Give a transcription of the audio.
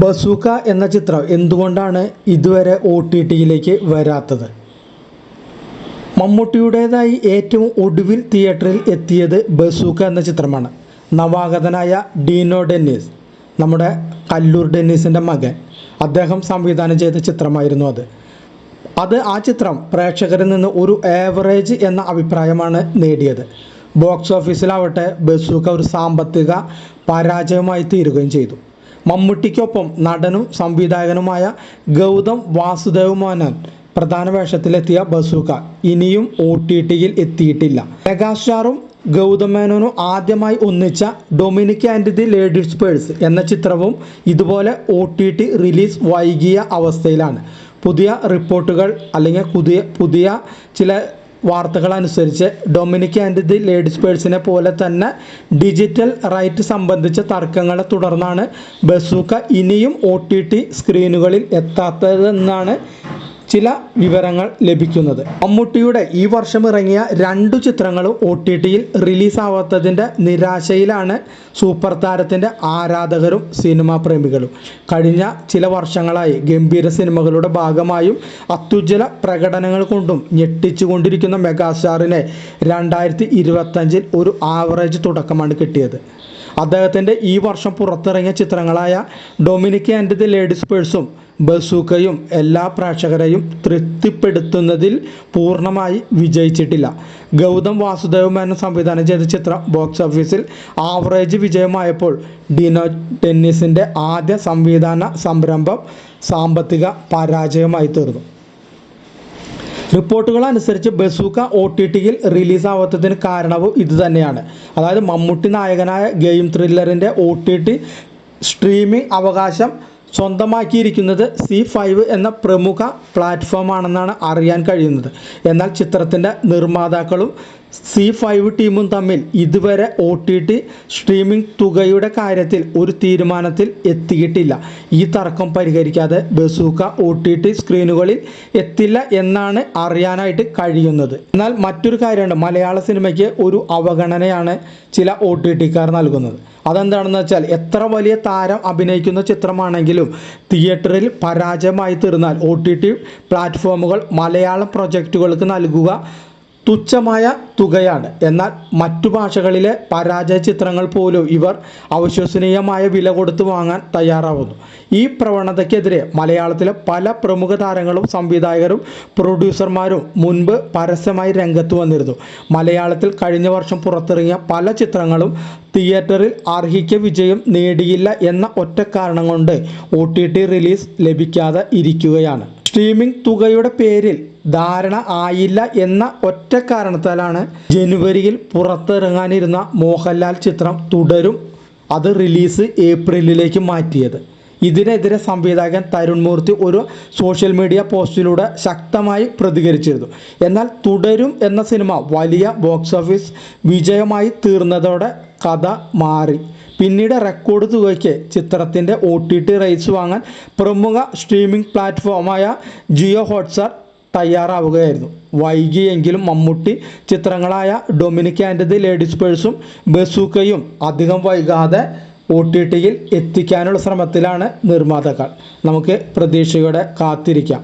Bazooka എന്ന ചിത്രം എന്തുകൊണ്ടാണ് ഇതുവരെ OTT-യിലേക്ക് വരാത്തത്? മമ്മൂട്ടിയുടേതായി ഏറ്റവും ഒടുവിൽ തിയേറ്ററിൽ എത്തിയത് ബസൂക്ക എന്ന ചിത്രമാണ്. നവാഗതനായ ഡീനോ ഡെന്നിസ്, നമ്മുടെ കല്ലൂർ ഡെന്നിസിൻ്റെ മകൻ, അദ്ദേഹം സംവിധാനം ചെയ്ത ചിത്രമായിരുന്നു ആ ചിത്രം പ്രേക്ഷകരിൽ നിന്ന് ഒരു ആവറേജ് എന്ന അഭിപ്രായമാണ് നേടിയത്. ബോക്സ് ഓഫീസിലാവട്ടെ ബസൂക്ക ഒരു സാമ്പത്തിക പരാജയമായി തീരുകയും ചെയ്തു. മമ്മൂട്ടിക്കൊപ്പം നടനും സംവിധായകനുമായ ഗൗതം വാസുദേവ് മേനോൻ പ്രധാന വേഷത്തിലെത്തിയ ബസൂക്ക ഇനിയും OTT-യിൽ എത്തിയിട്ടില്ല. മെഗാസ്റ്റാറും ഗൗതം മേനോനും ആദ്യമായി ഒന്നിച്ച Dominic and the ladies purse എന്ന ചിത്രവും ഇതുപോലെ OTT റിലീസ് വൈകിയ അവസ്ഥയിലാണ്. പുതിയ റിപ്പോർട്ടുകൾ അല്ലെങ്കിൽ പുതിയ ചില വാർത്തകൾ അനുസരിച്ച് ഡൊമിനിക് ആൻഡ് ദി ലേഡീസ് പേഴ്സിനെ പോലെ തന്നെ ഡിജിറ്റൽ റൈറ്റ് സംബന്ധിച്ച തർക്കങ്ങളെ തുടർന്നാണ് ബസൂക്ക ഇനിയും OTT സ്ക്രീനുകളിൽ എത്താത്തതെന്നാണ് ചില വിവരങ്ങൾ ലഭിക്കുന്നത്. മമ്മൂട്ടിയുടെ ഈ വർഷം ഇറങ്ങിയ 2 ചിത്രങ്ങളും OTT-യിൽ റിലീസാവാത്തതിൻ്റെ നിരാശയിലാണ് സൂപ്പർ താരത്തിൻ്റെ ആരാധകരും സിനിമാ പ്രേമികളും. കഴിഞ്ഞ ചില വർഷങ്ങളായി ഗംഭീര സിനിമകളുടെ ഭാഗമായും അത്യുജ്വല പ്രകടനങ്ങൾ കൊണ്ടും ഞെട്ടിച്ചുകൊണ്ടിരിക്കുന്ന മെഗാസ്റ്റാറിനെ 2025-ൽ ഒരു ആവറേജ് തുടക്കമാണ് കിട്ടിയത്. അദ്ദേഹത്തിൻ്റെ ഈ വർഷം പുറത്തിറങ്ങിയ ചിത്രങ്ങളായ ഡൊമിനിക് ആൻഡ് ദി ലേഡീസ് പേഴ്സും ബസൂക്കയും എല്ലാ പ്രേക്ഷകരെയും തൃപ്തിപ്പെടുത്തുന്നതിൽ പൂർണ്ണമായി വിജയിച്ചിട്ടില്ല. ഗൗതം വാസുദേവ് മേനോൻ സംവിധാനം ചെയ്ത ചിത്രം ബോക്സ് ഓഫീസിൽ ആവറേജ് വിജയമായപ്പോൾ ഡീനോ ഡെന്നിസിൻ്റെ ആദ്യ സംവിധാന സംരംഭം സാമ്പത്തിക പരാജയമായി തീർന്നു. റിപ്പോർട്ടുകൾ അനുസരിച്ച് ബസൂക്ക OTT-യിൽ റിലീസാവാത്തതിന് കാരണവും ഇതുതന്നെയാണ്. അതായത് മമ്മൂട്ടി നായകനായ ഗെയിം ത്രില്ലറിൻ്റെ OTT സ്ട്രീമിംഗ് അവകാശം സ്വന്തമാക്കിയിരിക്കുന്നത് C5 എന്ന പ്രമുഖ പ്ലാറ്റ്ഫോമാണെന്നാണ് അറിയാൻ കഴിയുന്നത്. എന്നാൽ ചിത്രത്തിൻ്റെ നിർമ്മാതാക്കളും C5 ടീമും തമ്മിൽ ഇതുവരെ OTT സ്ട്രീമിംഗ് തുകയുടെ കാര്യത്തിൽ ഒരു തീരുമാനത്തിൽ എത്തിയിട്ടില്ല. ഈ തർക്കം പരിഹരിക്കാതെ ബസൂക്ക OTT സ്ക്രീനുകളിൽ എത്തില്ല എന്നാണ് അറിയാനായിട്ട് കഴിയുന്നത്. എന്നാൽ മറ്റൊരു കാര്യമുണ്ട്, മലയാള സിനിമയ്ക്ക് ഒരു അവഗണനയാണ് ചില OTT-കാർ നൽകുന്നത്. അതെന്താണെന്ന് വെച്ചാൽ എത്ര വലിയ താരം അഭിനയിക്കുന്ന ചിത്രമാണെങ്കിലും തിയേറ്ററിൽ പരാജയമായി തീർന്നാൽ OTT പ്ലാറ്റ്ഫോമുകൾ മലയാളം പ്രൊജക്റ്റുകൾക്ക് നൽകുക തുച്ഛമായ തുകയാണ്. എന്നാൽ മറ്റു ഭാഷകളിലെ പരാജയ ചിത്രങ്ങൾ പോലും ഇവർ അവിശ്വസനീയമായ വില കൊടുത്ത് വാങ്ങാൻ തയ്യാറാവുന്നു. ഈ പ്രവണതയ്ക്കെതിരെ മലയാളത്തിലെ പല പ്രമുഖ താരങ്ങളും സംവിധായകരും പ്രൊഡ്യൂസർമാരും മുൻപ് പരസ്യമായി രംഗത്ത് വന്നിരുന്നു. മലയാളത്തിൽ കഴിഞ്ഞ വർഷം പുറത്തിറങ്ങിയ പല ചിത്രങ്ങളും തിയേറ്ററിൽ അർഹിക്ക വിജയം നേടിയില്ല എന്ന ഒറ്റ കാരണം കൊണ്ട് OTT റിലീസ് ലഭിക്കാതെ ഇരിക്കുകയാണ്. സ്ട്രീമിംഗ് തുകയുടെ പേരിൽ ധാരണ ആയില്ല എന്ന ഒറ്റ കാരണത്താലാണ് ജനുവരിയിൽ പുറത്തിറങ്ങാനിരുന്ന മോഹൻലാൽ ചിത്രം തുടരും അത് റിലീസ് ഏപ്രിലിലേക്ക് മാറ്റിയത്. ഇതിനെതിരെ സംവിധായകൻ തരുൺ മൂർത്തി ഒരു സോഷ്യൽ മീഡിയ പോസ്റ്റിലൂടെ ശക്തമായി പ്രതികരിച്ചിരുന്നു. എന്നാൽ തുടരും എന്ന സിനിമ വലിയ ബോക്സ് ഓഫീസ് വിജയമായി തീർന്നതോടെ കഥ മാറി. പിന്നീട് റെക്കോർഡ് തുകയ്ക്ക് ചിത്രത്തിൻ്റെ OTT റൈറ്റ്സ് വാങ്ങാൻ പ്രമുഖ സ്ട്രീമിംഗ് പ്ലാറ്റ്ഫോമായ ജിയോ ഹോട്ട്സ്റ്റാർ തയ്യാറാവുകയായിരുന്നു. വൈകിയെങ്കിലും മമ്മൂട്ടി ചിത്രങ്ങളായ ഡൊമിനിക് ആൻഡ് ദി ലേഡീസ് പേഴ്സും ബസൂക്കയും അധികം വൈകാതെ OTT-യിൽ എത്തിക്കാനുള്ള ശ്രമത്തിലാണ് നിർമ്മാതാക്കൾ. നമുക്ക് പ്രതീക്ഷയോടെ കാത്തിരിക്കാം.